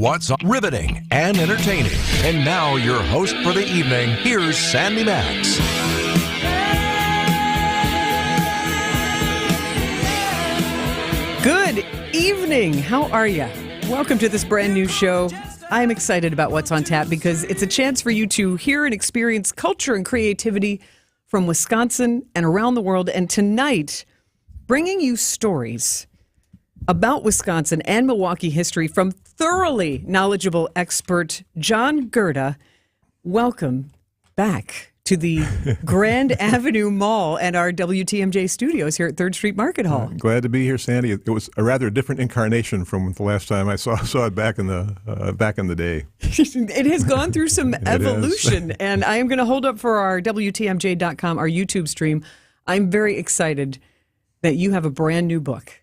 What's riveting and entertaining. And now your host for the evening, here's Sandy Max. Good evening. How are you? Welcome to this brand new show. I'm excited about what's on tap because it's a chance for you to hear and experience culture and creativity from Wisconsin and around the world. And tonight, bringing you stories about Wisconsin and Milwaukee history from thoroughly knowledgeable expert John Gerda. Welcome back to the Grand Avenue Mall and our WTMJ studios here at 3rd Street Market Hall. Glad to be here, Sandy. It was a rather different incarnation from the last time I saw it back in the day. It has gone through some evolution, and I am going to hold up for our WTMJ.com, our YouTube stream. I'm very excited that you have a brand new book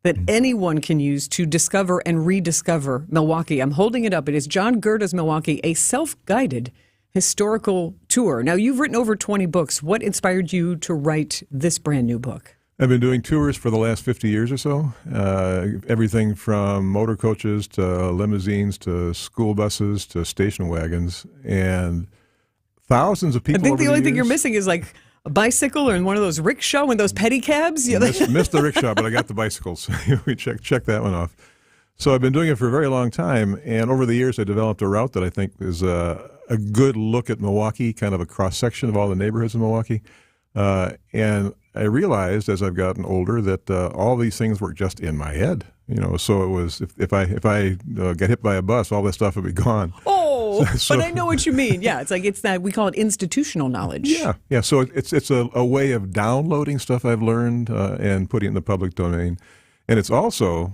that anyone can use to discover and rediscover Milwaukee. I'm holding it up. It is John Gerda's Milwaukee, a self-guided historical tour. Now, you've written over 20 books. What inspired you to write this brand new book? I've been doing tours for the last 50 years or so. Everything from motor coaches to limousines to school buses to station wagons, and thousands of people. I think the only thing years. you're missing is like a bicycle or in one of those rickshaw, one of those pedicabs. Yeah, missed the rickshaw, but I got the bicycles. We checked that one off. So I've been doing it for a very long time, and over the years I developed a route that I think is a good look at Milwaukee, kind of a cross-section of all the neighborhoods of Milwaukee. And I realized as I've gotten older that all these things were just in my head. So it was, if I got hit by a bus, all this stuff would be gone. Oh, but I know what you mean. Yeah, it's that we call it institutional knowledge. Yeah. So it's a way of downloading stuff I've learned and putting it in the public domain. And it's also,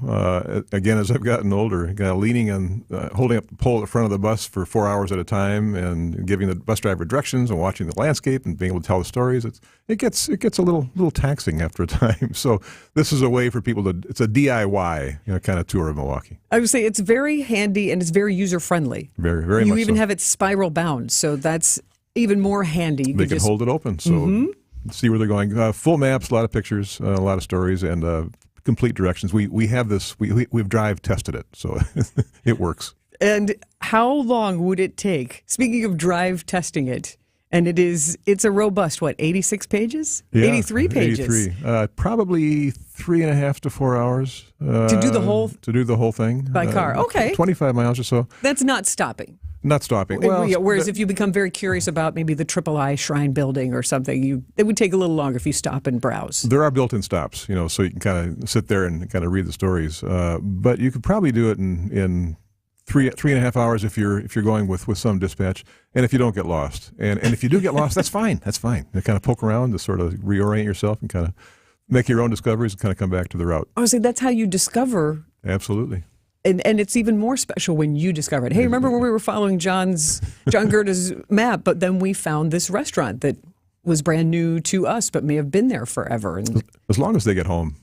again, as I've gotten older, kind of leaning on, holding up the pole at the front of the bus for 4 hours at a time and giving the bus driver directions and watching the landscape and being able to tell the stories. It gets a little taxing after a time. So this is a way for people it's a DIY kind of tour of Milwaukee. I would say it's very handy and it's very user-friendly. Very, very much You even so. have it spiral bound, so that's even more handy. They can hold it open, so see where they're going. Full maps, a lot of pictures, a lot of stories, and complete directions. We have this. We've drive tested it, so it works. And how long would it take? Speaking of drive testing it, and it's a robust 86 pages? Yeah, 83 pages. 83. Probably 3.5 to 4 hours to do the whole thing by car. Okay, 25 miles or so. That's not stopping. Not stopping. Well, whereas if you become very curious about maybe the III Shrine building or something, it would take a little longer if you stop and browse. There are built-in stops, so you can kind of sit there and kind of read the stories. But you could probably do it in 3.5 hours if you're going with some dispatch, and if you don't get lost. And if you do get lost, that's fine. That's fine. You kind of poke around to sort of reorient yourself and kind of make your own discoveries and kind of come back to the route. I was saying that's how you discover. Absolutely. And it's even more special when you discover it. Hey, remember when we were following John Gerda's map, but then we found this restaurant that was brand new to us, but may have been there forever. And as long as they get home.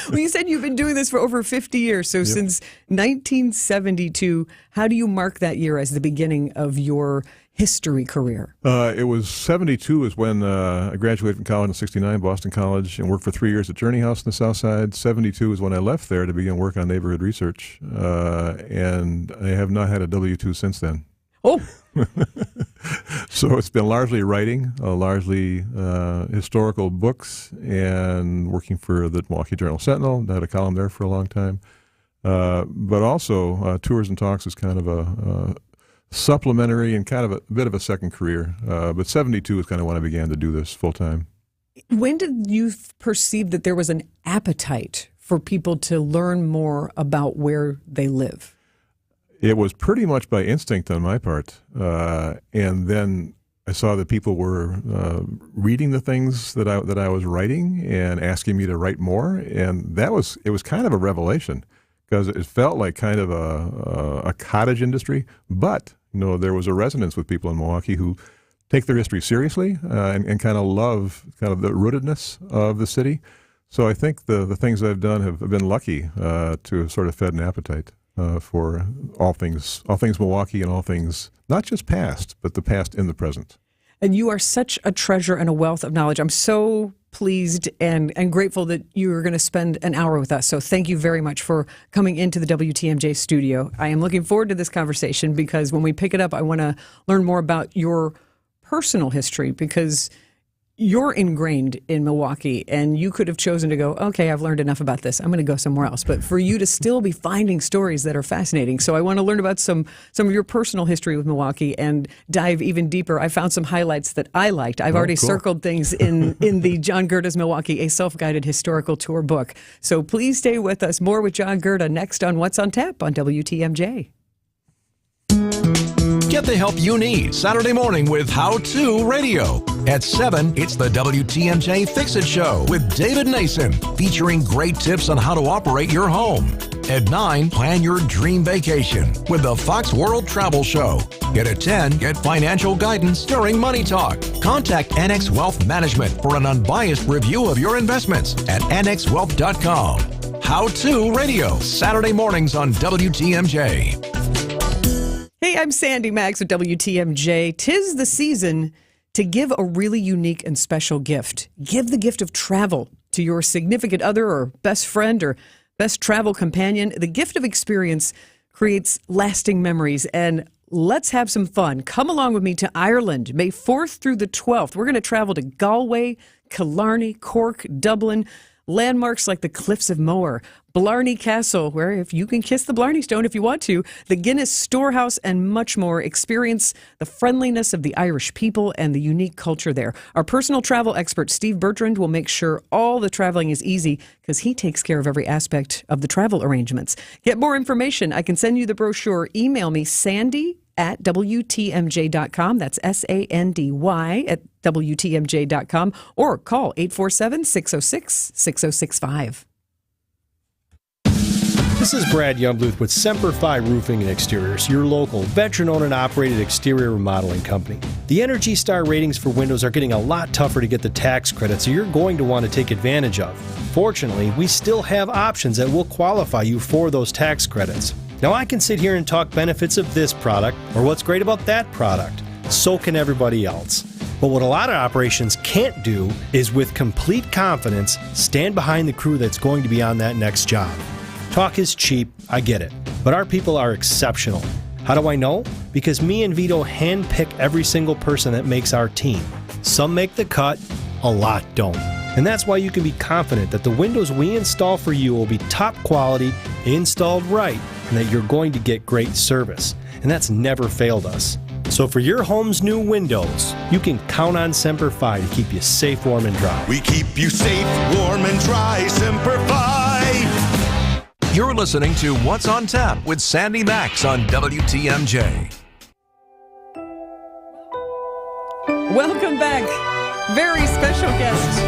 Well, you said you've been doing this for over 50 years. So since 1972, how do you mark that year as the beginning of your history career? It was 72 is when I graduated from college in 69, Boston College, and worked for 3 years at Journey House in the South Side. 72 is when I left there to begin work on neighborhood research, and I have not had a W-2 since then. Oh. So it's been largely writing, largely historical books, and working for the Milwaukee Journal-Sentinel. I had a column there for a long time. But also tours and talks is kind of a supplementary and kind of a bit of a second career. But 72 is kind of when I began to do this full time. When did you perceive that there was an appetite for people to learn more about where they live? It was pretty much by instinct on my part. And then I saw that people were reading the things that I was writing and asking me to write more. And it was kind of a revelation, because it felt like kind of a cottage industry, but there was a resonance with people in Milwaukee who take their history seriously and kind of love kind of the rootedness of the city. So I think the things I've done have been lucky to have sort of fed an appetite for all things Milwaukee and all things not just past, but the past in the present. And you are such a treasure and a wealth of knowledge. I'm so pleased and grateful that you are going to spend an hour with us. So thank you very much for coming into the WTMJ studio. I am looking forward to this conversation because when we pick it up, I want to learn more about your personal history because you're ingrained in Milwaukee and you could have chosen to go, okay, I've learned enough about this. I'm going to go somewhere else. But for you to still be finding stories that are fascinating. So I want to learn about some of your personal history with Milwaukee and dive even deeper. I found some highlights that I liked. I've already circled things in the John Gerda's Milwaukee, a self-guided historical tour book. So please stay with us. More with John Gerda next on What's on Tap on WTMJ. Get the help you need Saturday morning with How To Radio. At 7, it's the WTMJ Fix-It Show with David Nason, featuring great tips on how to operate your home. At 9, plan your dream vacation with the Fox World Travel Show. And at 10, get financial guidance during Money Talk. Contact Annex Wealth Management for an unbiased review of your investments at annexwealth.com. How To Radio, Saturday mornings on WTMJ. Hey, I'm Sandy Maggs with WTMJ. 'Tis the season to give a really unique and special gift. Give the gift of travel to your significant other or best friend or best travel companion. The gift of experience creates lasting memories, and let's have some fun. Come along with me to Ireland, May 4th through the 12th. We're going to travel to Galway, Killarney, Cork, Dublin, landmarks like the Cliffs of Moher, Blarney Castle, where if you can kiss the Blarney Stone if you want to, the Guinness Storehouse, and much more. Experience the friendliness of the Irish people and the unique culture there. Our personal travel expert, Steve Bertrand, will make sure all the traveling is easy because he takes care of every aspect of the travel arrangements. Get more information. I can send you the brochure. Email me, sandy@WTMJ.com. That's SANDY at WTMJ.com, or call 847-606-6065. This is Brad Youngbluth with Semper Fi Roofing and Exteriors, your local, veteran-owned and operated exterior remodeling company. The Energy Star ratings for windows are getting a lot tougher to get the tax credit, so you're going to want to take advantage of. Fortunately, we still have options that will qualify you for those tax credits. Now, I can sit here and talk benefits of this product or what's great about that product. So can everybody else. But what a lot of operations can't do is, with complete confidence, stand behind the crew that's going to be on that next job. Talk is cheap, I get it, but our people are exceptional. How do I know? Because me and Vito handpick every single person that makes our team. Some make the cut, a lot don't. And that's why you can be confident that the windows we install for you will be top quality, installed right, and that you're going to get great service. And that's never failed us. So for your home's new windows, you can count on Semper Fi to keep you safe, warm, and dry. We keep you safe, warm, and dry. Semper Fi. You're listening to What's on Tap with Sandy Max on WTMJ. Welcome back. Very special guest,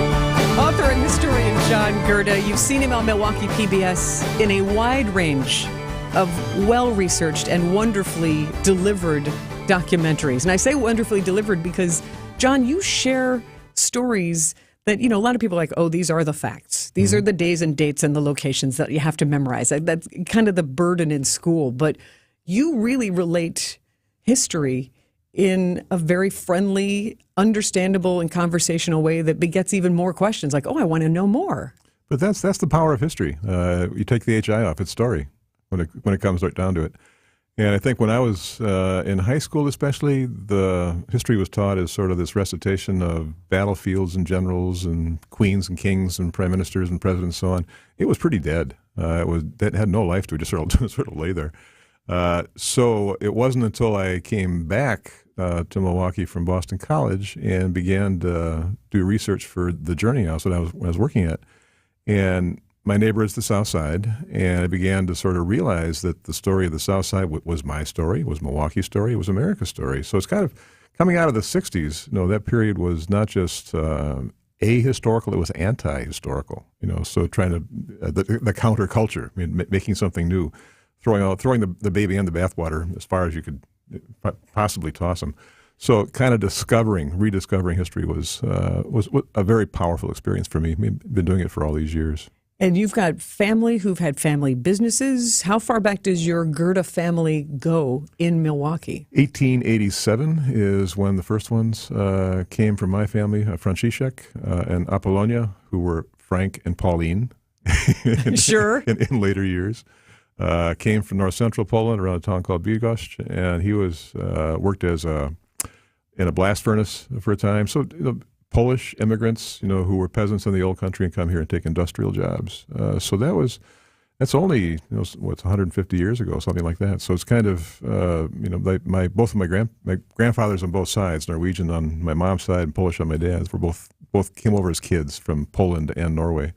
author and historian John Gerda. You've seen him on Milwaukee PBS in a wide range of well-researched and wonderfully delivered documentaries. And I say wonderfully delivered because, John, you share stories that, a lot of people are like, oh, these are the facts. These are the days and dates and the locations that you have to memorize. That's kind of the burden in school. But you really relate history in a very friendly, understandable, and conversational way that begets even more questions like, oh, I want to know more. But that's the power of history. You take the HI off, it's story when it comes right down to it. And I think when I was in high school especially, the history was taught as sort of this recitation of battlefields and generals and queens and kings and prime ministers and presidents and so on. It was pretty dead. It had no life to it, just sort of lay there. So it wasn't until I came back to Milwaukee from Boston College and began to do research for the Journey House that I was working at. And my neighbor is the South Side, and I began to sort of realize that the story of the South Side was my story, was Milwaukee's story, it was America's story. So it's kind of coming out of the 60s, that period was not just ahistorical, it was anti-historical, so trying to, the counterculture, making something new, throwing the baby in the bathwater as far as you could possibly toss them. So kind of rediscovering history was a very powerful experience for me. I've been doing it for all these years. And you've got family who've had family businesses. How far back does your Gerda family go in Milwaukee? 1887 is when the first ones came from my family, Franciszek and Apollonia, who were Frank and Pauline. Sure. In later years. Came from north central Poland around a town called Bydgoszcz, and he was worked as in a blast furnace for a time. So Polish immigrants, who were peasants in the old country and come here and take industrial jobs. So that's only what's 150 years ago, something like that. So it's kind of both of my grandfathers on both sides, Norwegian on my mom's side and Polish on my dad's, were both came over as kids from Poland and Norway.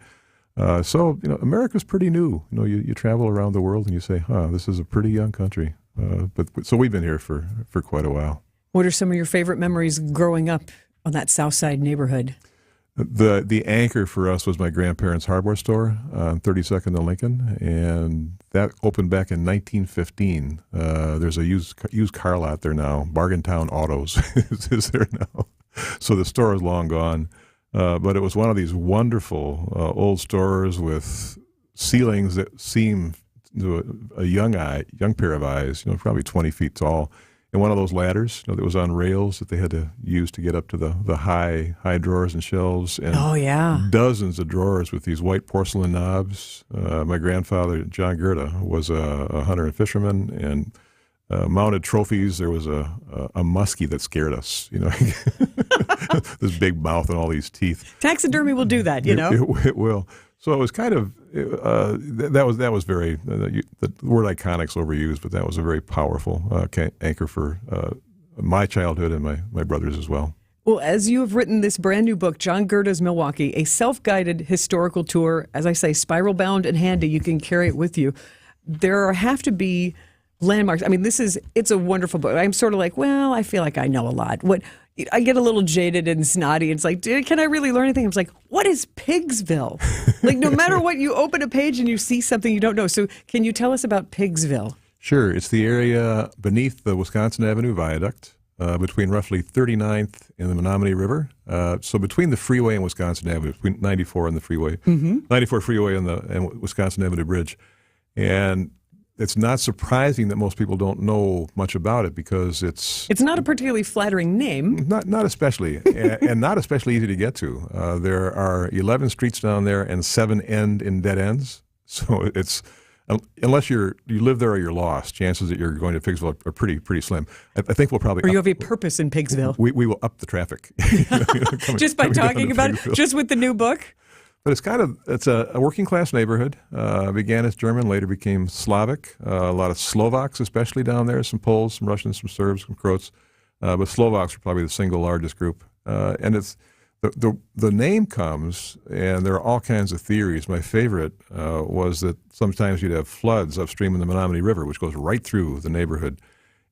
So America's pretty new. You travel around the world and you say, this is a pretty young country. So we've been here for quite a while. What are some of your favorite memories growing up on that South Side neighborhood? The anchor for us was my grandparents' hardware store on 32nd and Lincoln, and that opened back in 1915. There's a used car lot there now. Bargain Town Autos is there now. So the store is long gone. But it was one of these wonderful old stores with ceilings that seemed to a young pair of eyes, probably 20 feet tall, and one of those ladders that was on rails that they had to use to get up to the high drawers and shelves. And oh, yeah. Dozens of drawers with these white porcelain knobs. My grandfather, John Gerda, was a hunter and fisherman, and mounted trophies. There was a muskie that scared us, this big mouth and all these teeth. Taxidermy will do that, It will. So it was kind of that was very the word iconic's overused, but that was a very powerful anchor for my childhood and my brothers as well. Well, as you have written this brand new book, John Gerda's Milwaukee, a self-guided historical tour, as I say, spiral bound and handy, you can carry it with you. There have to be landmarks. I mean, it's a wonderful book. I'm sort of like, well, I feel like I know a lot. I get a little jaded and snotty. It's like, can I really learn anything? I was like, what is Pigsville? Like, no matter what, you open a page and you see something you don't know. So can you tell us about Pigsville? Sure. It's the area beneath the Wisconsin Avenue Viaduct, between roughly 39th and the Menominee River. So between the freeway and Wisconsin Avenue, between 94 and the freeway, 94 freeway and Wisconsin Avenue Bridge. And it's not surprising that most people don't know much about it because it's not a particularly flattering name. Not especially, and not especially easy to get to. There are 11 streets down there, and 7 end in dead ends. So it's unless you live there or you're lost, chances that you're going to Pigsville are pretty slim. I think we'll probably or you have a purpose in Pigsville. We will up the traffic just by talking about it, just with the new book. But it's a working class neighborhood. Began as German, later became Slavic. A lot of Slovaks, especially down there. Some Poles, some Russians, some Serbs, some Croats. But Slovaks are probably the single largest group. And it's the name comes, and there are all kinds of theories. My favorite was that sometimes you'd have floods upstream in the Menominee River, which goes right through the neighborhood.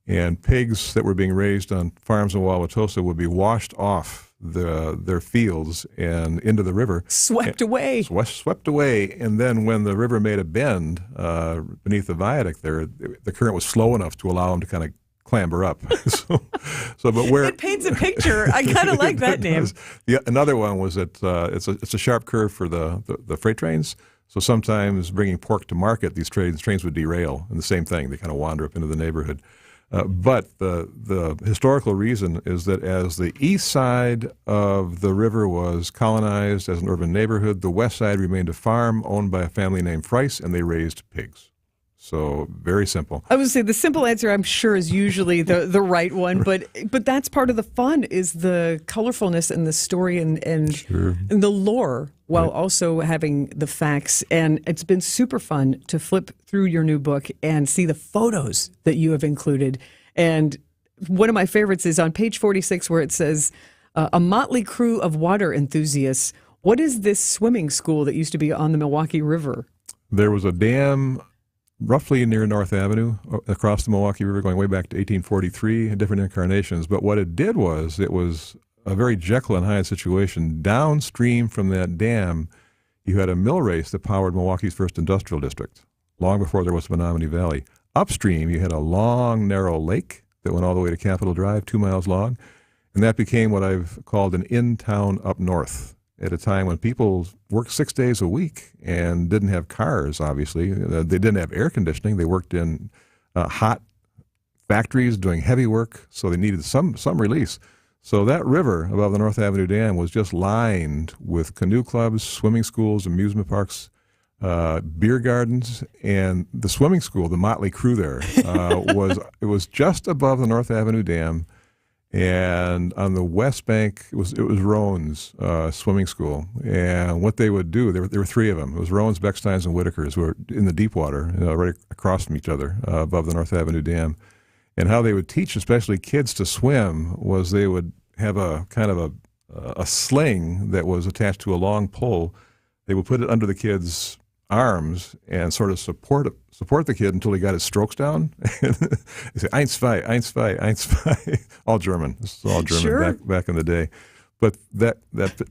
And pigs that were being raised on farms in Wauwatosa would be washed off their fields and into the river. Swept away. Swept away. And then when the river made a bend beneath the viaduct there, the current was slow enough to allow them to kind of clamber up. But where it paints a picture. I kind of like that name. Another one was that it's a sharp curve for the freight trains. So sometimes bringing pork to market, these trains would derail, and the same thing. They kind of wander up into the neighborhood. But the historical reason is that as the east side of the river was colonized as an urban neighborhood, the west side remained a farm owned by a family named Friess, and they raised pigs. So very simple. I would say the simple answer, I'm sure, is usually the right one, but that's part of the fun is the colorfulness and the story and Sure. the lore, while Right. also having the facts. And it's been super fun to flip through your new book and see the photos that you have included. And one of my favorites is on page 46, where it says, a motley crew of water enthusiasts. What is this swimming school that used to be on the Milwaukee River? There was a dam roughly near North Avenue across the Milwaukee River going way back to 1843, different incarnations. But what it did was it was a very Jekyll and Hyde situation. Downstream from that dam, you had a mill race that powered Milwaukee's first industrial district, long before there was the Menominee Valley. Upstream, you had a long, narrow lake that went all the way to Capitol Drive, 2 miles long, and that became what I've called an in-town up north. at a time when people worked 6 days a week and didn't have cars, obviously. They didn't have air conditioning. They worked in hot factories doing heavy work, so they needed some release. So that river above the North Avenue Dam was just lined with canoe clubs, swimming schools, amusement parks, beer gardens, and the swimming school, the motley crew there, was just above the North Avenue Dam. And on the west bank, it was Roan's swimming school. And what they would do, there were three of them. It was Roan's, Beckstein's, and Whitaker's, who were in the deep water, right across from each other above the North Avenue Dam. And how they would teach, especially kids, to swim was they would have a kind of a sling that was attached to a long pole. They would put it under the kid's arms and sort of support the kid until he got his strokes down. They say, eins, zwei, eins, zwei, eins, zwei. All German. This is all German. Sure. back in the day. But that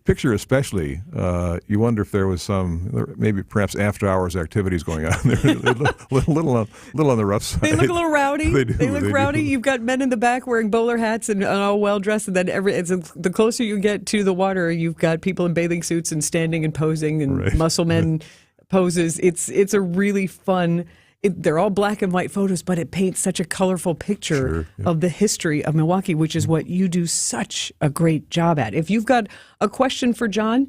picture especially, you wonder if there was maybe perhaps after-hours activities going on there. They look a little on the rough side. They look a little rowdy. They look rowdy. do. You've got men in the back wearing bowler hats and all well-dressed, and then the closer you get to the water, you've got people in bathing suits and standing and posing and Right. muscle men poses. It's a really fun... they're all black and white photos, but it paints such a colorful picture of the history of Milwaukee, which is what you do such a great job at. If you've got a question for John,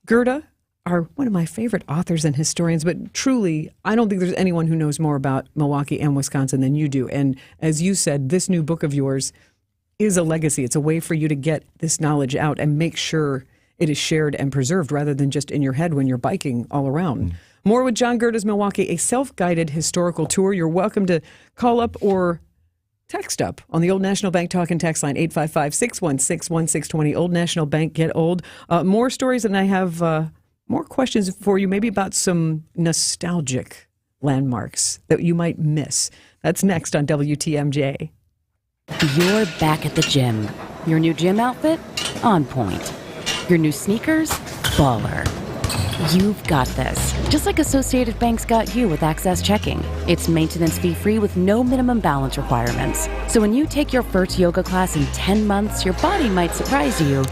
Gerda are one of my favorite authors and historians, but truly, I don't think there's anyone who knows more about Milwaukee and Wisconsin than you do. And as you said, this new book of yours is a legacy. It's a way for you to get this knowledge out and make sure it is shared and preserved rather than just in your head when you're biking all around. More with John Gerda's Milwaukee, a self-guided historical tour. You're welcome to call up or text up on the Old National Bank talk and text line 855-616-1620. Old National Bank, get old. More stories, and I have more questions for you, maybe about some nostalgic landmarks that you might miss. That's next on WTMJ. You're back at the gym. Your new gym outfit? On point. Your new sneakers? Baller. You've got this. Just like Associated Bank's got you with Access Checking. It's maintenance fee-free with no minimum balance requirements. So when you take your first yoga class in 10 months, your body might surprise you,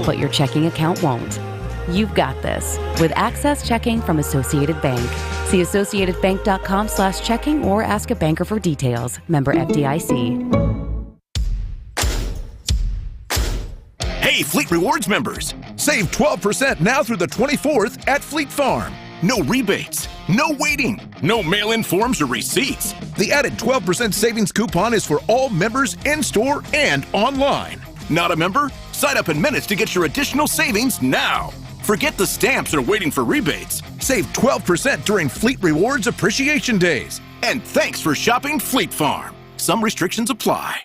but your checking account won't. You've got this with Access Checking from Associated Bank. See associatedbank.com/checking or ask a banker for details. Member FDIC. Hey, Fleet Rewards members! Save 12% now through the 24th at Fleet Farm. No rebates, no waiting, no mail-in forms or receipts. The added 12% savings coupon is for all members in-store and online. Not a member? Sign up in minutes to get your additional savings now. Forget the stamps or waiting for rebates. Save 12% during Fleet Rewards Appreciation Days. And thanks for shopping Fleet Farm. Some restrictions apply.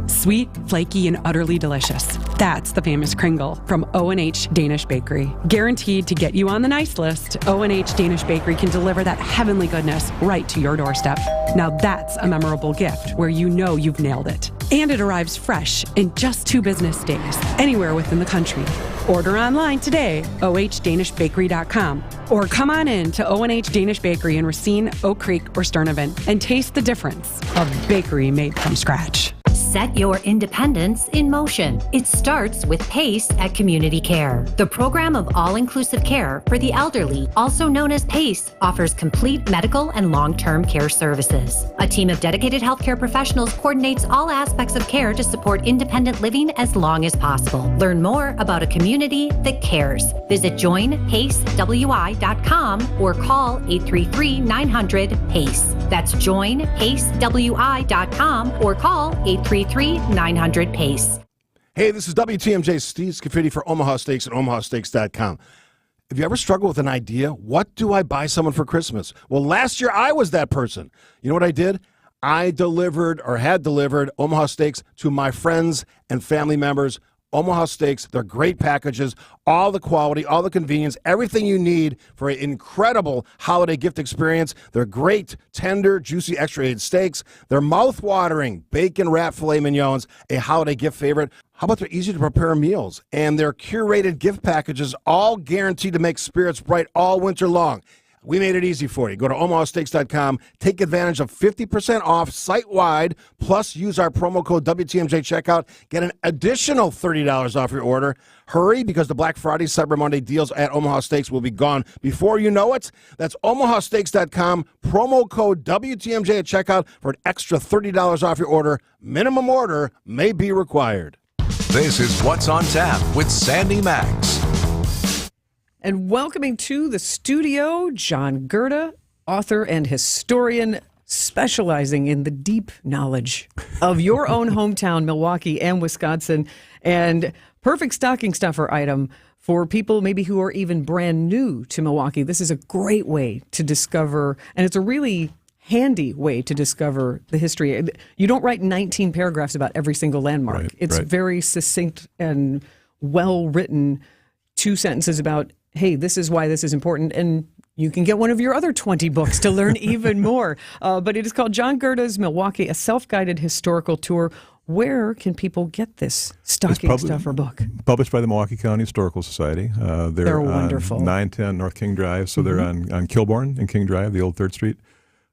Sweet, flaky, and utterly delicious. That's the famous Kringle from O&H Danish Bakery. Guaranteed to get you on the nice list, O&H Danish Bakery can deliver that heavenly goodness right to your doorstep. Now that's a memorable gift where you know you've nailed it. And it arrives fresh in just 2 business days, anywhere within the country. Order online today, ohndanishbakery.com, or come on in to O&H Danish Bakery in Racine, Oak Creek, or Sturnivan and taste the difference of bakery made from scratch. Set your independence in motion. It starts with PACE at Community Care. The program of all-inclusive care for the elderly, also known as PACE, offers complete medical and long-term care services. A team of dedicated healthcare professionals coordinates all aspects of care to support independent living as long as possible. Learn more about a community that cares. Visit joinpacewi.com or call 833-900-PACE. That's joinpacewi.com or call 833-900-PACE. Hey, this is WTMJ Steve Scafidi for Omaha Steaks and omahasteaks.com. Have you ever struggled with an idea? What do I buy someone for Christmas? Well, last year I was that person. You know what I did? I had delivered Omaha Steaks to my friends and family members. Omaha Steaks, they're great packages, all the quality, all the convenience, everything you need for an incredible holiday gift experience. They're great, tender, juicy, extra-aged steaks. They're mouth-watering bacon-wrapped filet mignons, a holiday gift favorite. How about their easy-to-prepare meals? And their curated gift packages, all guaranteed to make spirits bright all winter long. We made it easy for you. Go to omahasteaks.com. Take advantage of 50% off site-wide, plus use our promo code WTMJ checkout. Get an additional $30 off your order. Hurry, because the Black Friday, Cyber Monday deals at Omaha Steaks will be gone before you know it. That's omahasteaks.com. Promo code WTMJ at checkout for an extra $30 off your order. Minimum order may be required. This is What's on Tap with Sandy Max. And welcoming to the studio, John Gerda, author and historian specializing in the deep knowledge of your own hometown, Milwaukee and Wisconsin, and perfect stocking stuffer item for people maybe who are even brand new to Milwaukee. This is a great way to discover, and it's a really handy way to discover the history. You don't write 19 paragraphs about every single landmark. It's very succinct and well-written, 2 sentences about, hey, this is why this is important, and you can get one of your other 20 books to learn even more. But it is called John Gerda's Milwaukee, a self-guided historical tour. Where can people get this stocking stuffer book? Published by the Milwaukee County Historical Society. They're wonderful. 910 North King Drive, so they're on Kilbourne and King Drive, the old 3rd Street.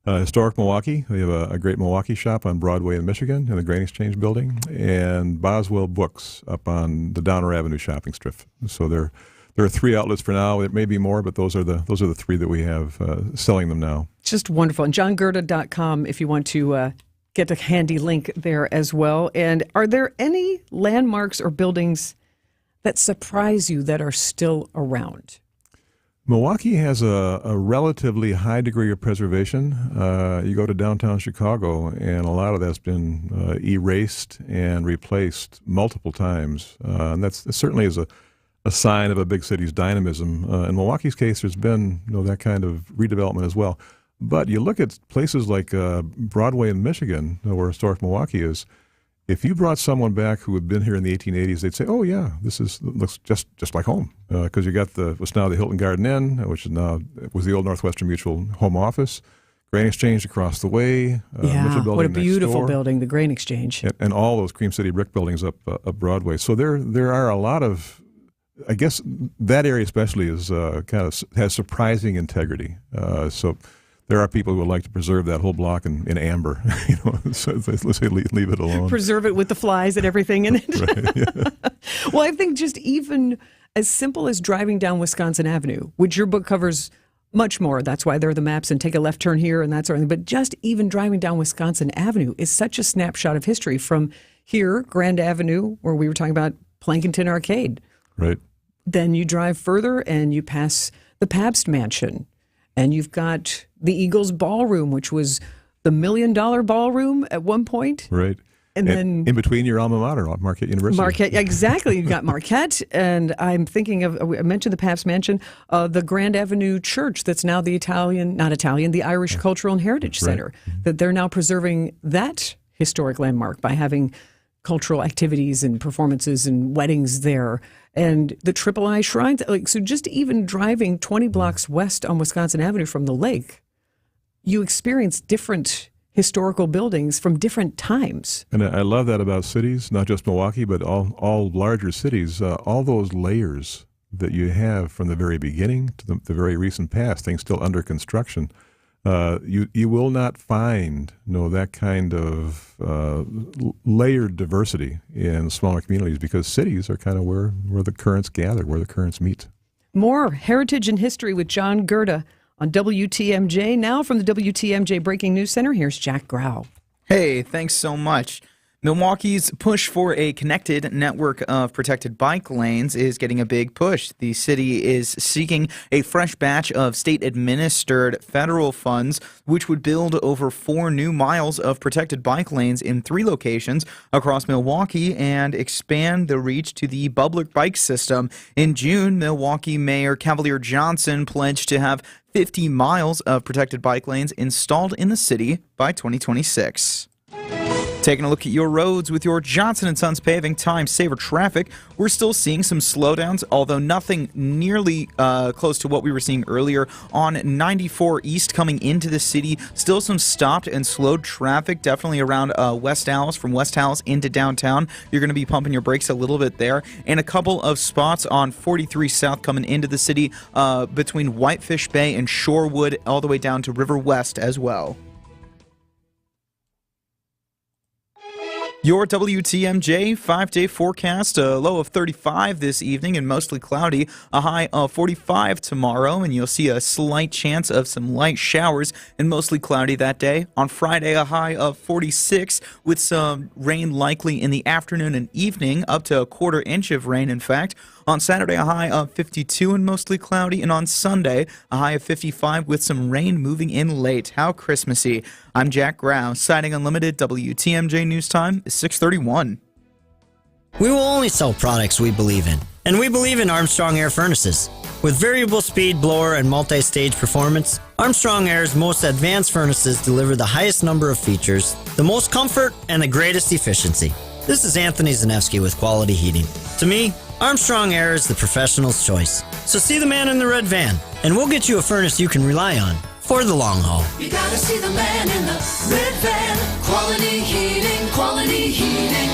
Historic Milwaukee. We have a great Milwaukee shop on Broadway in Michigan in the Grain Exchange building, and Boswell Books up on the Downer Avenue shopping strip. So there are 3 outlets for now. There may be more, but those are the 3 that we have selling them now. Just wonderful. And johngerda.com if you want to get a handy link there as well. And are there any landmarks or buildings that surprise you that are still around? Milwaukee has a relatively high degree of preservation. You go to downtown Chicago, and a lot of that's been erased and replaced multiple times. And that certainly is a sign of a big city's dynamism. In Milwaukee's case, there's been that kind of redevelopment as well. But you look at places like Broadway in Michigan, where historic Milwaukee is. If you brought someone back who had been here in the 1880s, they'd say, "Oh yeah, looks just like home," because you got what's now the Hilton Garden Inn, which was the old Northwestern Mutual home office, Grain Exchange across the way. Mitchell Building what a beautiful next door, building, the Grain Exchange, and all those Cream City brick buildings up Broadway. So there are a lot of, I guess that area especially is has surprising integrity. So there are people who would like to preserve that whole block in amber. So let's say leave it alone. Preserve it with the flies and everything in it. Right, yeah. Well, I think just even as simple as driving down Wisconsin Avenue, which your book covers much more. That's why there are the maps and take a left turn here and that sort of thing. But just even driving down Wisconsin Avenue is such a snapshot of history from here, Grand Avenue, where we were talking about Plankinton Arcade. Right. Then you drive further and you pass the Pabst Mansion. And you've got the Eagles Ballroom, which was the $1 million ballroom at one point. Right. And then in between your alma mater, Marquette University. Marquette, exactly. You've got Marquette. And I'm thinking of, I mentioned the Pabst Mansion, the Grand Avenue Church that's now the the Irish Cultural and Heritage Center. Right. That they're now preserving that historic landmark by having cultural activities and performances and weddings there. And the Triple I Shrines. So just even driving 20 blocks west on Wisconsin Avenue from the lake, you experience different historical buildings from different times. And I love that about cities, not just Milwaukee, but all larger cities, all those layers that you have from the very beginning to the very recent past, things still under construction. You will not find that kind of layered diversity in smaller communities, because cities are kind of where the currents gather, where the currents meet. More Heritage and History with John Gerda on WTMJ. Now from the WTMJ Breaking News Center, here's Jack Grau. Hey, thanks so much. Milwaukee's push for a connected network of protected bike lanes is getting a big push. The city is seeking a fresh batch of state-administered federal funds, which would build over 4 new miles of protected bike lanes in 3 locations across Milwaukee and expand the reach to the public bike system. In June, Milwaukee Mayor Cavalier Johnson pledged to have 50 miles of protected bike lanes installed in the city by 2026. Taking a look at your roads with your Johnson & Sons Paving Time Saver traffic, we're still seeing some slowdowns, although nothing nearly close to what we were seeing earlier on 94 East coming into the city. Still some stopped and slowed traffic, definitely around West Allis, from West Allis into downtown. You're going to be pumping your brakes a little bit there. And a couple of spots on 43 South coming into the city between Whitefish Bay and Shorewood, all the way down to River West as well. Your WTMJ 5-day forecast, a low of 35 this evening and mostly cloudy, a high of 45 tomorrow, and you'll see a slight chance of some light showers and mostly cloudy that day. On Friday, a high of 46 with some rain likely in the afternoon and evening, up to a quarter inch of rain, in fact. On Saturday, a high of 52 and mostly cloudy, and on Sunday, a high of 55 with some rain moving in late. How Christmassy. I'm Jack Grau, citing Unlimited. WTMJ News Time is 6:31. We will only sell products we believe in, and we believe in Armstrong Air Furnaces. With variable speed blower and multi-stage performance, Armstrong Air's most advanced furnaces deliver the highest number of features, the most comfort, and the greatest efficiency. This is Anthony Zanevsky with Quality Heating. To me, Armstrong Air is the professional's choice. So see the man in the red van, and we'll get you a furnace you can rely on for the long haul. You gotta see the man in the red van. Quality Heating, Quality Heating.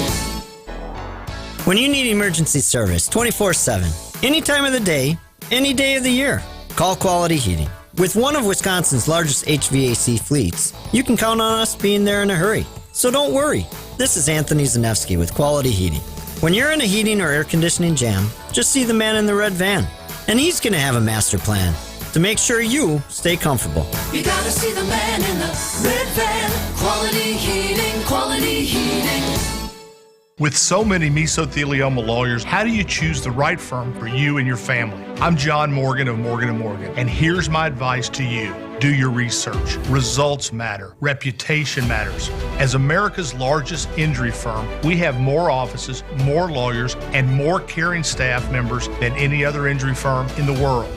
When you need emergency service 24/7, any time of the day, any day of the year, call Quality Heating. With one of Wisconsin's largest HVAC fleets, you can count on us being there in a hurry. So don't worry. This is Anthony Zanevsky with Quality Heating. When you're in a heating or air conditioning jam, just see the man in the red van, and he's going to have a master plan to make sure you stay comfortable. You gotta see the man in the red van. Quality Heating, Quality Heating. With so many mesothelioma lawyers, how do you choose the right firm for you and your family? I'm John Morgan of Morgan & Morgan, and here's my advice to you. Do your research. Results matter. Reputation matters. As America's largest injury firm, we have more offices, more lawyers, and more caring staff members than any other injury firm in the world.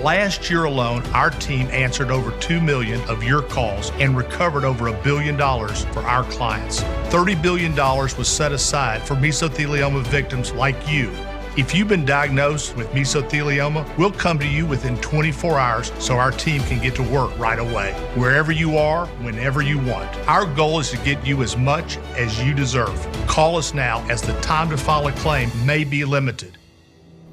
Last year alone, our team answered over 2 million of your calls and recovered over $1 billion for our clients. $30 billion was set aside for mesothelioma victims like you. If you've been diagnosed with mesothelioma, we'll come to you within 24 hours so our team can get to work right away. Wherever you are, whenever you want. Our goal is to get you as much as you deserve. Call us now, as the time to file a claim may be limited.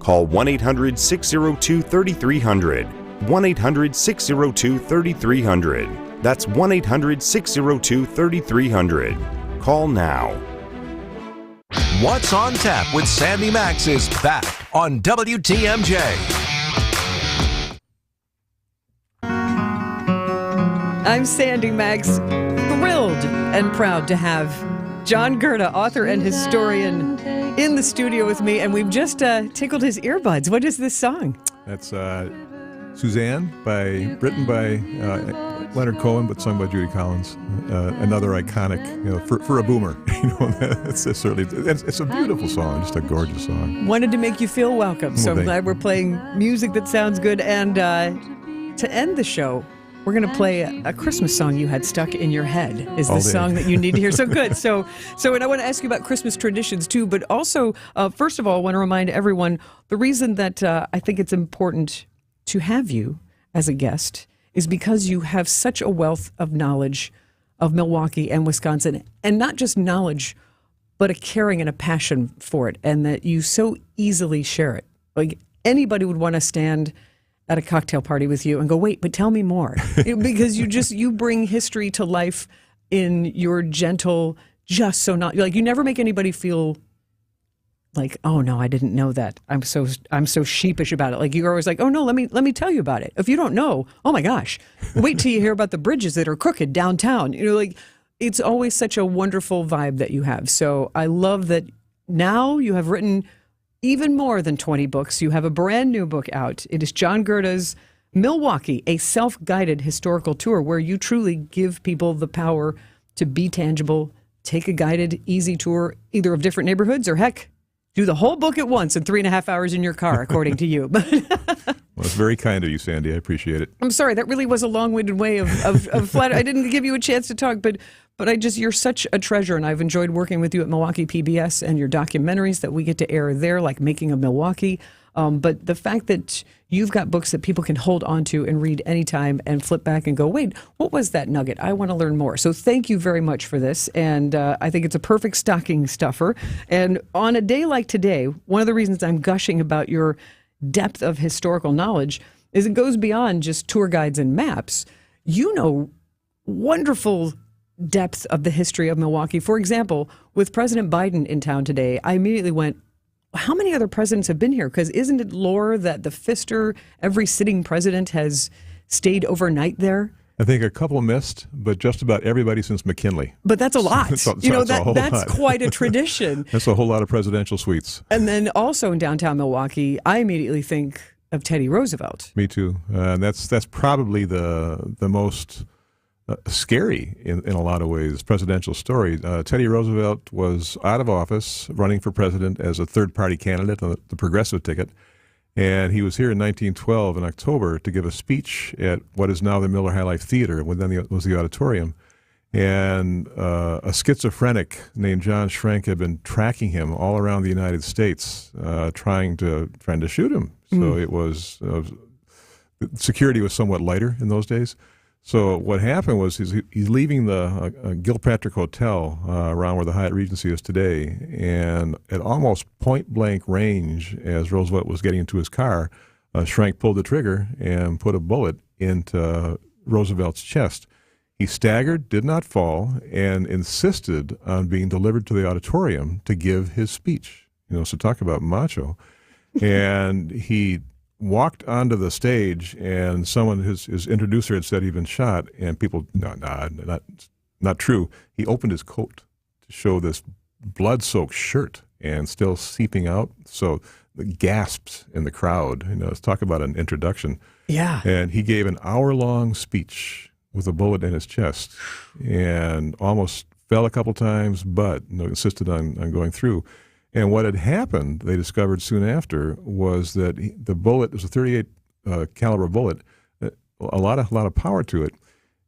Call 1-800-602-3300. 1-800-602-3300. That's 1-800-602-3300. Call now. What's on Tap with Sandy Max is back on WTMJ. I'm Sandy Max, thrilled and proud to have John Gerda, author and historian, in the studio with me, and we've just tickled his earbuds. What is this song? That's Suzanne, written by Leonard Cohen, but sung by Judy Collins. Another iconic, for a boomer. It's a beautiful song, just a gorgeous song. Wanted to make you feel welcome, so I'm glad we're playing music that sounds good. And to end the show, we're going to play a Christmas song you had stuck in your head. Is the song that you need to hear? So good. So, and I want to ask you about Christmas traditions too, but also, first of all, I want to remind everyone the reason that I think it's important to have you as a guest is because you have such a wealth of knowledge of Milwaukee and Wisconsin, and not just knowledge, but a caring and a passion for it, and that you so easily share it. Like anybody would want to stand at a cocktail party with you and go, wait, but tell me more. Because you bring history to life in your gentle, you never make anybody feel like, oh no, I didn't know that. I'm so sheepish about it. Like you're always like, oh no, let me tell you about it. If you don't know, oh my gosh, wait till you hear about the bridges that are crooked downtown. It's always such a wonderful vibe that you have. So I love that now you have written even more than 20 books. You have a brand new book out. It is John Gerda's Milwaukee, a self-guided historical tour where you truly give people the power to be tangible, take a guided, easy tour, either of different neighborhoods or heck, do the whole book at once in 3.5 hours in your car, according to you. Well, it's very kind of you, Sandy. I appreciate it. I'm sorry, that really was a long-winded way of flat. I didn't give you a chance to talk, but you're such a treasure, and I've enjoyed working with you at Milwaukee PBS and your documentaries that we get to air there, like Making of Milwaukee. But the fact that you've got books that people can hold on to and read anytime and flip back and go, wait, what was that nugget? I want to learn more. So thank you very much for this. And I think it's a perfect stocking stuffer. And on a day like today, one of the reasons I'm gushing about your depth of historical knowledge is it goes beyond just tour guides and maps. You know, wonderful depth of the history of Milwaukee. For example, with President Biden in town today, I immediately went, how many other presidents have been here? Because isn't it lore that the Pfister, every sitting president has stayed overnight there? I think a couple missed, but just about everybody since McKinley. But that's a lot. That's quite a tradition. That's a whole lot of presidential suites. And then also in downtown Milwaukee, I immediately think of Teddy Roosevelt. Me too. That's probably the most scary in a lot of ways presidential story. Teddy Roosevelt was out of office running for president as a third-party candidate on the progressive ticket, and he was here in 1912 in October to give a speech at what is now the Miller High Life Theater, when then was the auditorium. And a schizophrenic named John Schrank had been tracking him all around the United States, trying to shoot him. So it was security was somewhat lighter in those days. So what happened was he's leaving the Gilpatrick Hotel around where the Hyatt Regency is today, and at almost point-blank range, as Roosevelt was getting into his car, Schrank pulled the trigger and put a bullet into Roosevelt's chest. He staggered, did not fall, and insisted on being delivered to the auditorium to give his speech. So talk about macho. And he walked onto the stage, and his introducer had said he'd been shot, and people, not true. He opened his coat to show this blood-soaked shirt and still seeping out. So the gasps in the crowd. Let's talk about an introduction. Yeah. And he gave an hour-long speech with a bullet in his chest, and almost fell a couple times, but insisted on going through. And what had happened, they discovered soon after, was that the bullet was a .38 caliber bullet, a lot of power to it.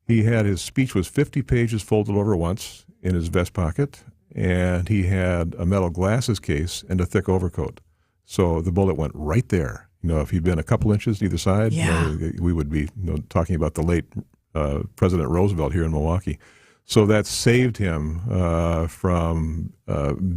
His speech was 50 pages folded over once in his vest pocket, and he had a metal glasses case and a thick overcoat. So the bullet went right there. If he'd been a couple inches either side, we would be talking about the late President Roosevelt here in Milwaukee. So that saved him from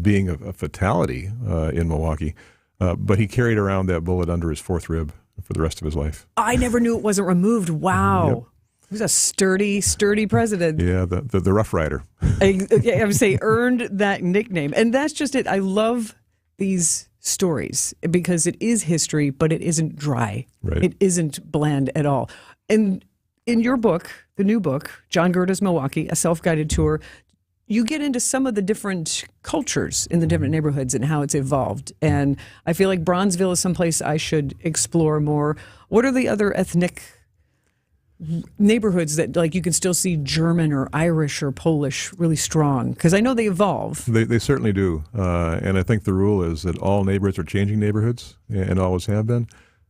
being a fatality in Milwaukee. But he carried around that bullet under his fourth rib for the rest of his life. I never knew it wasn't removed. Wow. Yep. He was a sturdy president. Yeah, the Rough Rider. I would say earned that nickname. And that's just it. I love these stories because it is history, but it isn't dry. Right. It isn't bland at all. And in your book, the new book, John Gerda's Milwaukee, a self-guided tour, you get into some of the different cultures in the different neighborhoods and how it's evolved. And I feel like Bronzeville is someplace I should explore more. What are the other ethnic neighborhoods that you can still see German or Irish or Polish really strong? Because I know they evolve. They certainly do. And I think the rule is that all neighborhoods are changing neighborhoods and always have been.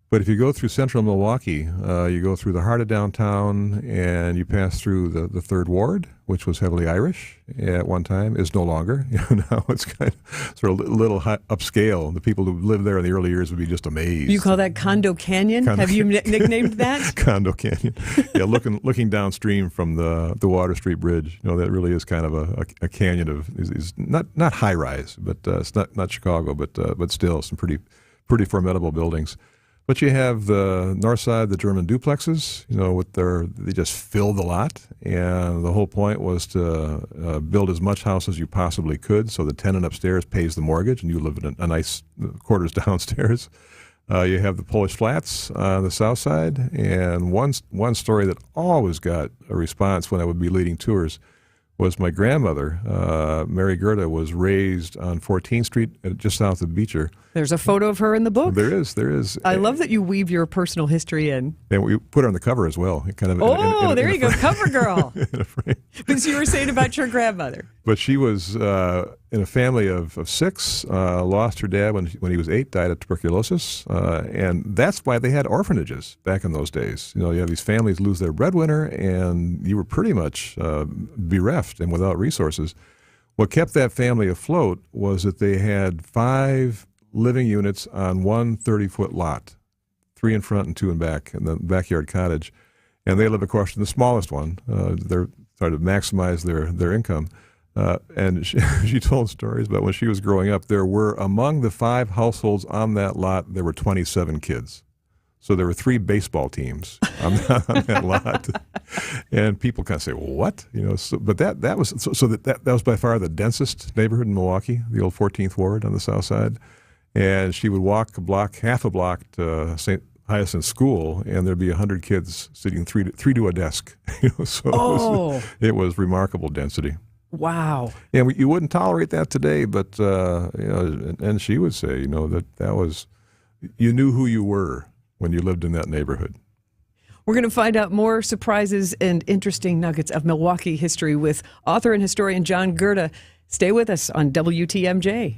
But if you go through central Milwaukee, you go through the heart of downtown, and you pass through the Third Ward, which was heavily Irish at one time, is no longer. Now it's kind of sort of a little upscale. The people who lived there in the early years would be just amazed. You call that Condo Canyon? Have you nicknamed that? Condo Canyon. Yeah, looking downstream from the Water Street Bridge, that really is kind of a canyon of is not high rise, but it's not Chicago, but still some pretty formidable buildings. But you have the north side, the German duplexes, they just filled the lot. And the whole point was to build as much house as you possibly could so the tenant upstairs pays the mortgage and you live in a nice quarters downstairs. You have the Polish flats on the south side. And one story that always got a response when I would be leading tours was my grandmother, Mary Gerda, was raised on 14th Street, just south of Beecher. There's a photo of her in the book. There is. I love that you weave your personal history in. And we put her on the cover as well. There you go, cover girl. But you were saying about your grandmother. But she was in a family of 6, lost her dad when he was 8, died of tuberculosis, and that's why they had orphanages back in those days. You have these families lose their breadwinner, and you were pretty much bereft and without resources. What kept that family afloat was that they had 5 living units on one 30-foot lot, 3 in front and 2 in back, in the backyard cottage, and they lived, of course, in the smallest one. They're trying to maximize their income. And she told stories about when she was growing up, there were, among the 5 households on that lot, there were 27 kids. So there were 3 baseball teams on that lot. And people kind of say, well, what? But that was by far the densest neighborhood in Milwaukee, the old 14th Ward on the south side. And she would walk half a block to St. Hyacinth School, and there'd be 100 kids sitting three to a desk. So it was remarkable density. Wow. And you wouldn't tolerate that today, but and she would say, that was, you knew who you were when you lived in that neighborhood. We're going to find out more surprises and interesting nuggets of Milwaukee history with author and historian John Gerda. Stay with us on WTMJ.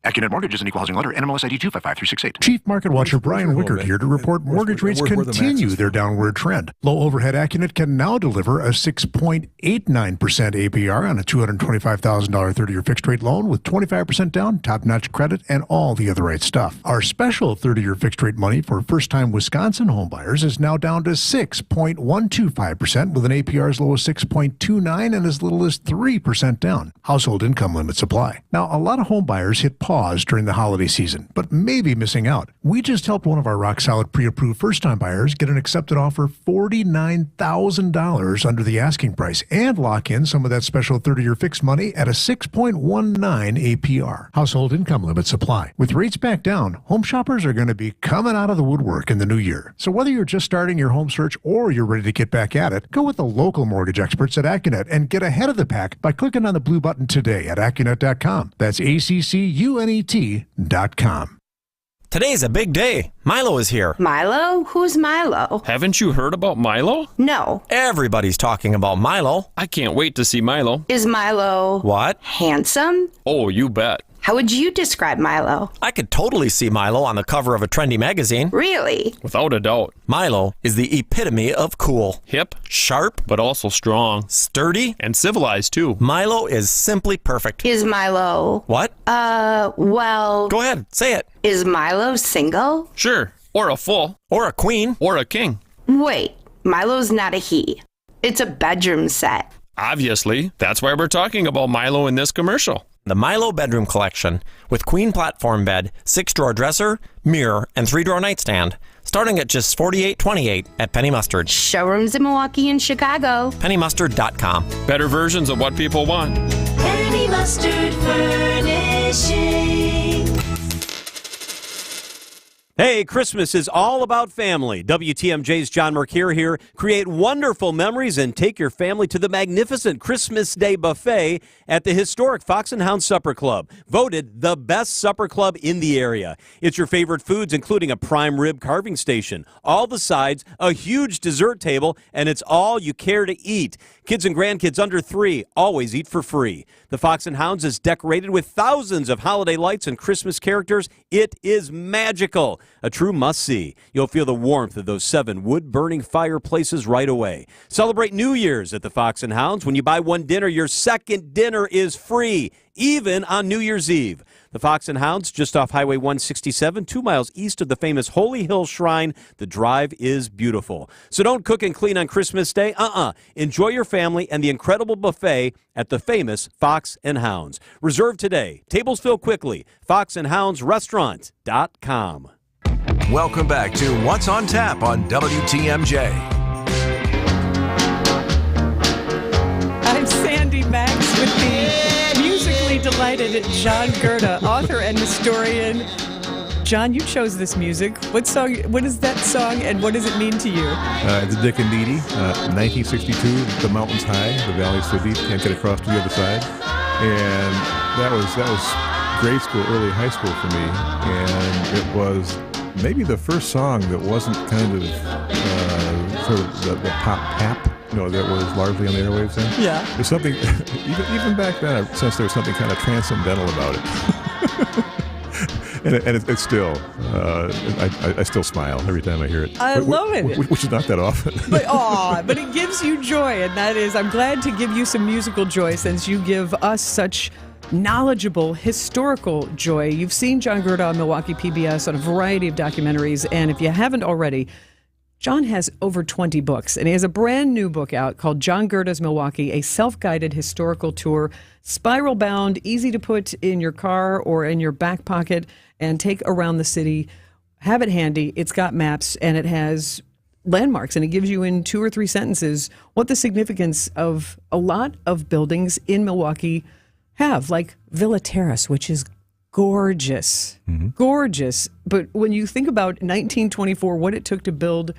AccuNet Mortgage is an equal housing lender. NMLS ID 2553668. Chief Market Watcher Brian Wickert here to report mortgage rates continue their downward trend. Low overhead AccuNet can now deliver a 6.89% APR on a $225,000 30-year fixed rate loan with 25% down, top-notch credit, and all the other right stuff. Our special 30-year fixed rate money for first-time Wisconsin homebuyers is now down to 6.125% with an APR as low as 6.29 and as little as 3% down. Household income limits apply. Now, a lot of homebuyers hit pause during the holiday season, but may be missing out. We just helped one of our rock-solid pre-approved first-time buyers get an accepted offer $49,000 under the asking price and lock in some of that special 30-year fixed money at a 6.19 APR. Household income limits apply. With rates back down, home shoppers are going to be coming out of the woodwork in the new year. So whether you're just starting your home search or you're ready to get back at it, go with the local mortgage experts at AccuNet and get ahead of the pack by clicking on the blue button today at AccuNet.com. That's AccuNet.com. Today's a big day. Milo is here. Milo? Who's Milo? Haven't you heard about Milo? No. Everybody's talking about Milo. I can't wait to see Milo. Is Milo... What? Handsome? Oh, you bet. How would you describe Milo? I could totally see Milo on the cover of a trendy magazine. Really? Without a doubt. Milo is the epitome of cool. Hip, sharp, but also strong. Sturdy. And civilized, too. Milo is simply perfect. Is Milo... What? Well... Go ahead, say it. Is Milo single? Sure. Or a full. Or a queen. Or a king. Wait, Milo's not a he. It's a bedroom set. Obviously. That's why we're talking about Milo in this commercial. The Milo Bedroom Collection with queen platform bed, 6-drawer dresser, mirror, and 3-drawer nightstand, starting at just $48.28 at Penny Mustard. Showrooms in Milwaukee and Chicago. PennyMustard.com. Better versions of what people want. Penny Mustard Furnishing. Hey, Christmas is all about family. WTMJ's John Mercure here. Create wonderful memories and take your family to the magnificent Christmas Day buffet at the historic Fox and Hound Supper Club, voted the best supper club in the area. It's your favorite foods, including a prime rib carving station, all the sides, a huge dessert table, and it's all you care to eat. Kids and grandkids under 3 always eat for free. The Fox and Hounds is decorated with thousands of holiday lights and Christmas characters. It is magical. A true must-see. You'll feel the warmth of those 7 wood-burning fireplaces right away. Celebrate New Year's at the Fox and Hounds. When you buy one dinner, your second dinner is free, even on New Year's Eve. The Fox and Hounds, just off Highway 167, 2 miles east of the famous Holy Hill Shrine. The drive is beautiful. So don't cook and clean on Christmas Day. Enjoy your family and the incredible buffet at the famous Fox and Hounds. Reserve today. Tables fill quickly. FoxandHoundsRestaurant.com. Welcome back to What's on Tap on WTMJ. I'm Sandy Max with the musically delighted John Gerda, author and historian. John, you chose this music. What is that song, and what does it mean to you? It's Dick and Dee Dee, 1962, The Mountain's High, the valley's so deep, can't get across to the other side. And that was grade school, early high school for me, and it was maybe the first song that wasn't kind of sort of the pop-pap that was largely on the airwaves then. Yeah. There's something, even back then, I sensed there was something kind of transcendental about it. And it's still, I still smile every time I hear it. I love it. Which is not that often. But it gives you joy, and that is, I'm glad to give you some musical joy since you give us such knowledgeable historical joy. You've seen John Gerda on Milwaukee PBS on a variety of documentaries, and if you haven't already, John has over 20 books, and he has a brand new book out called John Gerda's Milwaukee, a self-guided historical tour, spiral bound, easy to put in your car or in your back pocket and take around the city. Have it handy. It's got maps, and it has landmarks, and it gives you in 2 or 3 sentences what the significance of a lot of buildings in Milwaukee have, like Villa Terrace, which is gorgeous, gorgeous. But when you think about 1924, what it took to build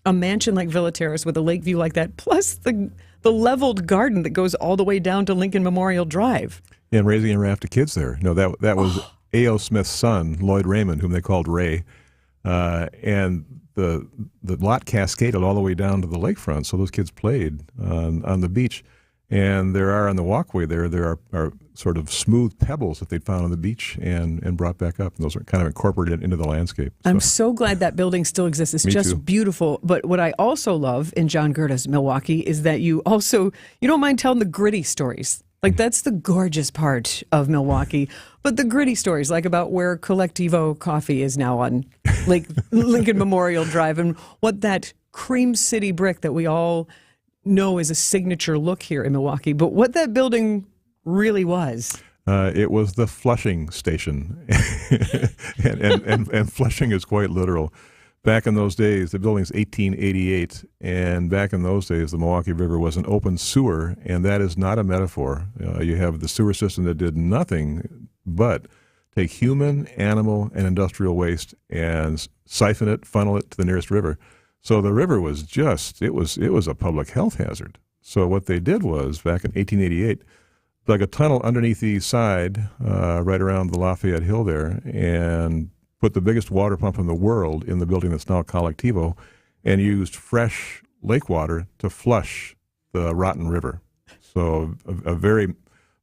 a mansion like Villa Terrace with a lake view like that, plus the leveled garden that goes all the way down to Lincoln Memorial Drive. Yeah, and raising a raft of kids there. No, that was A.O. Smith's son, Lloyd Raymond, whom they called Ray. And the lot cascaded all the way down to the lakefront, so those kids played on the beach. And there are on the walkway there are sort of smooth pebbles that they'd found on the beach and brought back up. And those are kind of incorporated into the landscape. So. I'm so glad that building still exists. It's just beautiful. But what I also love in John Gerda's Milwaukee is that you don't mind telling the gritty stories. Like, that's the gorgeous part of Milwaukee. But the gritty stories, like about where Collectivo Coffee is now on Lincoln Memorial Drive, and what that Cream City brick that we all know is a signature look here in Milwaukee, but what that building really was. It was the flushing station, and flushing is quite literal. Back in those days, the building's 1888, and back in those days, the Milwaukee River was an open sewer, and that is not a metaphor. You have the sewer system that did nothing but take human, animal, and industrial waste and siphon it, funnel it to the nearest river. So the river was it was a public health hazard. So what they did was, back in 1888, dug a tunnel underneath the east side, right around the Lafayette Hill there, and put the biggest water pump in the world in the building that's now Collectivo, and used fresh lake water to flush the rotten river. So a very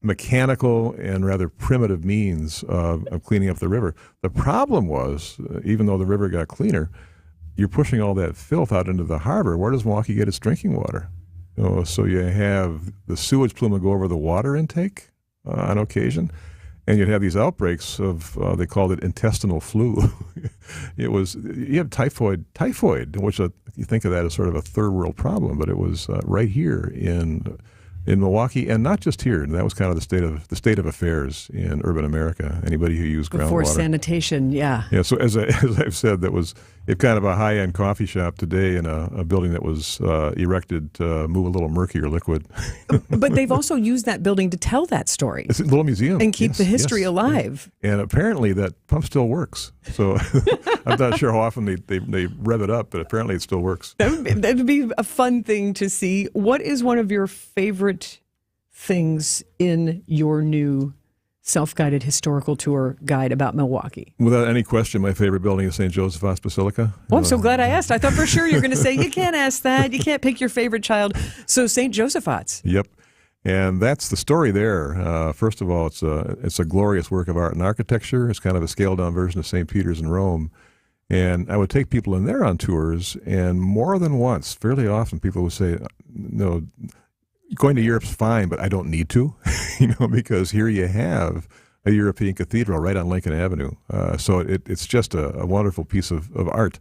mechanical and rather primitive means of cleaning up the river. The problem was, even though the river got cleaner, you're pushing all that filth out into the harbor. Where does Milwaukee get its drinking water? So you have the sewage plume go over the water intake on occasion, and you'd have these outbreaks of, they called it intestinal flu. You have typhoid, which you think of that as sort of a third world problem, but it was right here in Milwaukee, and not just here. That was kind of the state of affairs in urban America. Anybody who used groundwater before sanitation, yeah. Yeah. So as I've said, that was kind of a high-end coffee shop today in a building that was erected to move a little murkier liquid. But they've also used that building to tell that story. It's a little museum and keep the history alive. And apparently that pump still works. So I'm not sure how often they rev it up, but apparently it still works. That would be a fun thing to see. What is one of your favorite things in your new self-guided historical tour guide about Milwaukee? Without any question, my favorite building is St. Joseph's Basilica. Well, I'm so glad I asked. I thought for sure you were going to say, you can't ask that. You can't pick your favorite child. So St. Joseph's. Yep. And that's the story there. First of all, it's a glorious work of art and architecture. It's kind of a scaled-down version of St. Peter's in Rome. And I would take people in there on tours, and more than once, fairly often, people would say, no, going to Europe's fine, but I don't need to, because here you have a European cathedral right on Lincoln Avenue. So it's just a wonderful piece of art.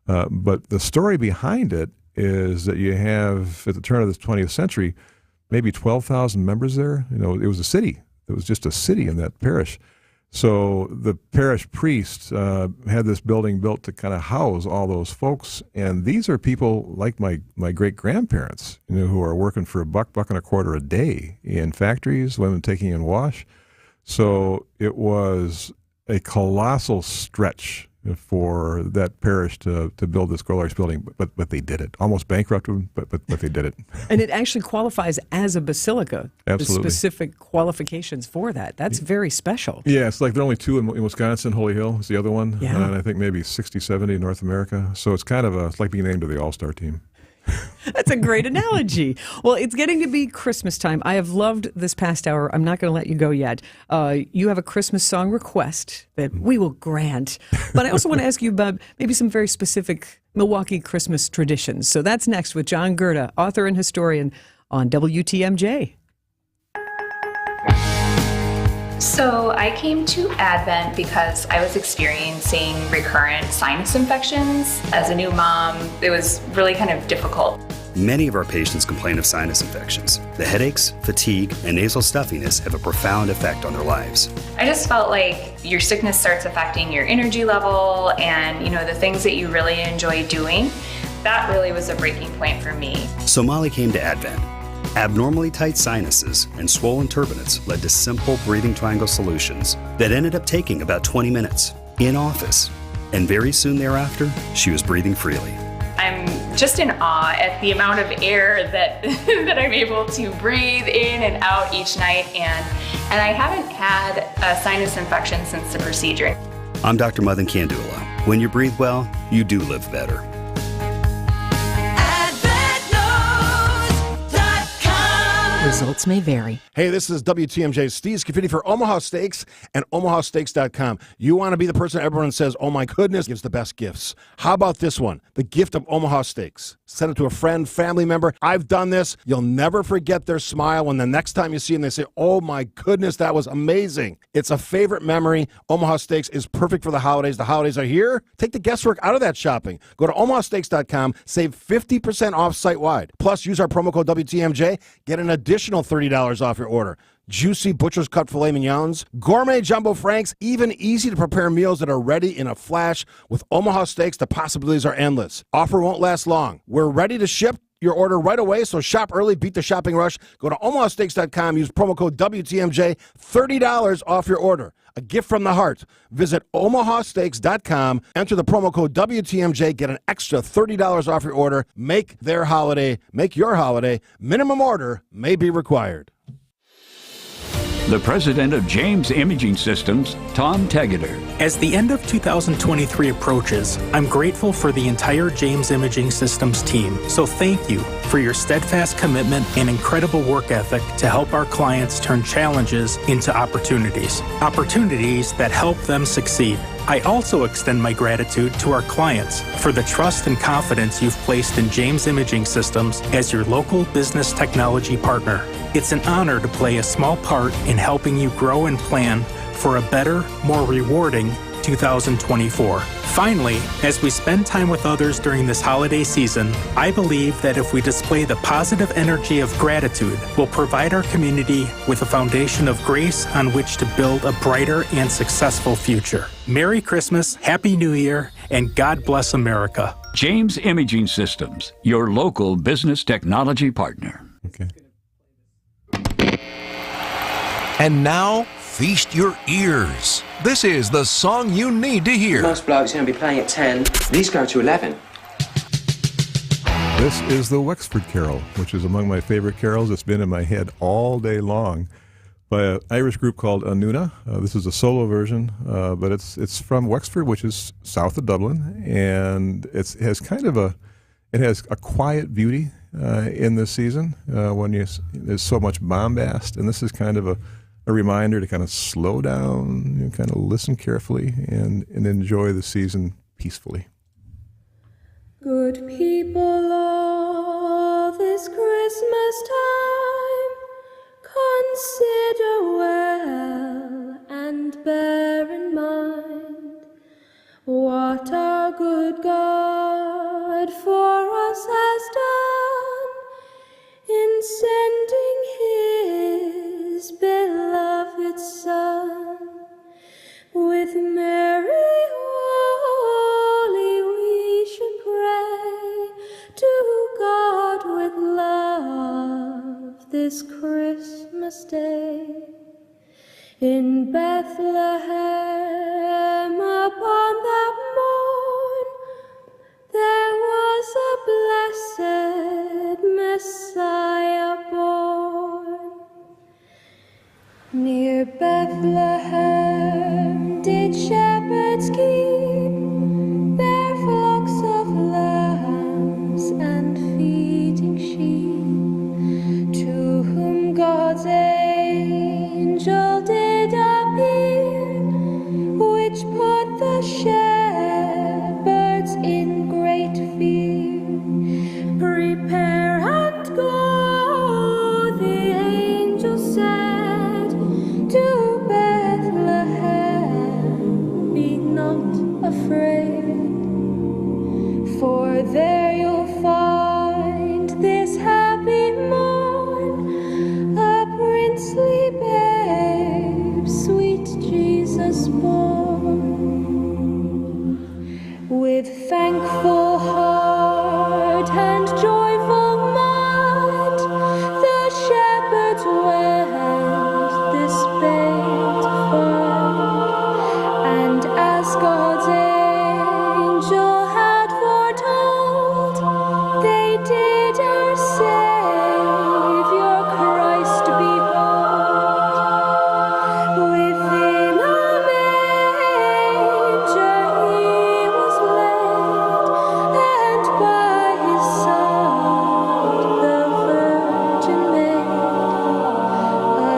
But the story behind it is that you have, at the turn of the 20th century, maybe 12,000 members there. It was a city. It was just a city in that parish. So the parish priest had this building built to kind of house all those folks, and these are people like my great-grandparents, who are working for $1.25 a day in factories, women taking in wash. So it was a colossal stretch for that parish to build this glorious building, but they did it. Almost bankrupted, but they did it. And it actually qualifies as a basilica. Absolutely. The specific qualifications for that. That's very special. Yeah, it's like there are only 2 in Wisconsin. Holy Hill is the other one. Yeah. And I think maybe 60, 70 in North America. So it's kind of it's like being named to the All-Star team. That's a great analogy. Well, it's getting to be Christmas time. I have loved this past hour. I'm not going to let you go yet. You have a Christmas song request that we will grant. But I also want to ask you about maybe some very specific Milwaukee Christmas traditions. So that's next with John Gerda, author and historian on WTMJ. So I came to Advent because I was experiencing recurrent sinus infections. As a new mom, it was really kind of difficult. Many of our patients complain of sinus infections. The headaches, fatigue, and nasal stuffiness have a profound effect on their lives. I just felt like your sickness starts affecting your energy level and, the things that you really enjoy doing. That really was a breaking point for me. So Molly came to Advent. Abnormally tight sinuses and swollen turbinates led to simple breathing triangle solutions that ended up taking about 20 minutes in office. And very soon thereafter, she was breathing freely. I'm just in awe at the amount of air that that I'm able to breathe in and out each night, and I haven't had a sinus infection since the procedure. I'm Dr. Madan Kandula. When you breathe well, you do live better. Results may vary. Hey, this is WTMJ Steve Scafidi for Omaha Steaks and omahasteaks.com. You want to be the person everyone says, oh my goodness, gives the best gifts. How about this one? The gift of Omaha Steaks. Send it to a friend, family member. I've done this. You'll never forget their smile when the next time you see them, they say, oh my goodness, that was amazing. It's a favorite memory. Omaha Steaks is perfect for the holidays. The holidays are here. Take the guesswork out of that shopping. Go to omahasteaks.com, save 50% off site-wide. Plus, use our promo code WTMJ, get an additional $30 off your order. Juicy butcher's cut filet mignons, gourmet jumbo franks, even easy to prepare meals that are ready in a flash. With Omaha Steaks, the possibilities are endless. Offer won't last long. We're ready to ship your order right away, so shop early, beat the shopping rush. Go to omahasteaks.com, use promo code WTMJ, $30 off your order. A gift from the heart. Visit omahasteaks.com, enter the promo code WTMJ, get an extra $30 off your order. Make your holiday. Minimum order may be required. The president of James Imaging Systems, Tom Tegeter. As the end of 2023 approaches, I'm grateful for the entire James Imaging Systems team. So thank you for your steadfast commitment and incredible work ethic to help our clients turn challenges into opportunities. Opportunities that help them succeed. I also extend my gratitude to our clients for the trust and confidence you've placed in James Imaging Systems as your local business technology partner. It's an honor to play a small part in helping you grow and plan for a better, more rewarding 2024. Finally, as we spend time with others during this holiday season, I believe that if we display the positive energy of gratitude, we'll provide our community with a foundation of grace on which to build a brighter and successful future. Merry Christmas, Happy New Year, and God bless America. James Imaging Systems, your local business technology partner. Okay. And now, feast your ears. This is the song you need to hear. Most blokes are going to be playing at 10. These go to 11. This is the Wexford Carol, which is among my favorite carols. It's been in my head all day long by an Irish group called Anuna. This is a solo version, but it's from Wexford, which is south of Dublin, and it has a quiet beauty in this season when there's so much bombast, and this is kind of a reminder to kind of slow down, kind of listen carefully, and enjoy the season peacefully. Good people all this Christmas time, consider well and bear in mind what our good God for us has done in sending his beloved Son. With Mary holy we should pray to God with love this Christmas day. In Bethlehem upon that morn there was a blessed Messiah born. Near Bethlehem did shepherds keep their flocks of lambs and feet. the shepherds in great fear. Prepare and go, the angel said, to Bethlehem. Be not afraid, for there you'll find this happy morn, a princely babe, sweet Jesus born. With thankful heart and joyful mind, the shepherds went this babe to find. And as God's angel had foretold, they did our Savior Christ behold. Within a manger he was laid, and by his side the Virgin maid,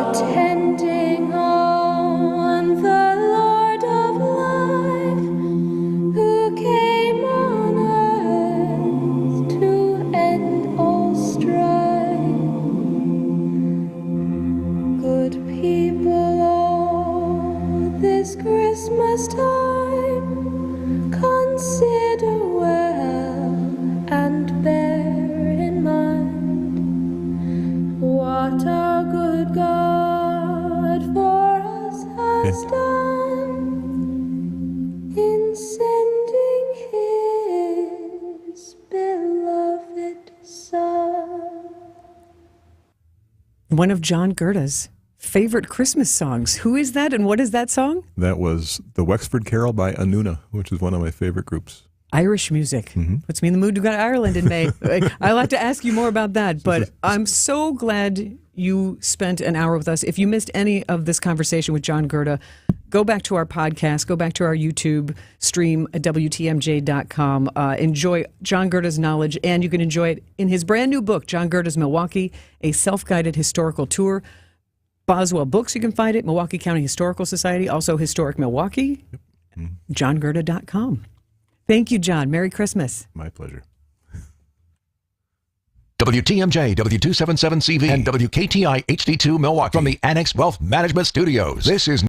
attending on the Lord of life, who came on earth to end all strife. Good people, all this Christmas time, consider well and bear in mind what our good God for us has done in sending his beloved Son. One of John Gerda's favorite Christmas songs. Who is that and what is that song? That was the Wexford Carol by Anuna, which is one of my favorite groups. Irish music. Puts me in the mood to go to Ireland in May. I'll have to ask you more about that, but I'm so glad you spent an hour with us. If you missed any of this conversation with John Gerda, go back to our podcast, go back to our YouTube stream at WTMJ.com. Enjoy John Gerda's knowledge, and you can enjoy it in his brand new book, John Gerda's Milwaukee, a self-guided historical tour. Boswell Books, you can find it, Milwaukee County Historical Society, also Historic Milwaukee, johngerda.com. Thank you, John. Merry Christmas. My pleasure. WTMJ, W277CV, and WKTI HD2 Milwaukee from the Annex Wealth Management Studios. This is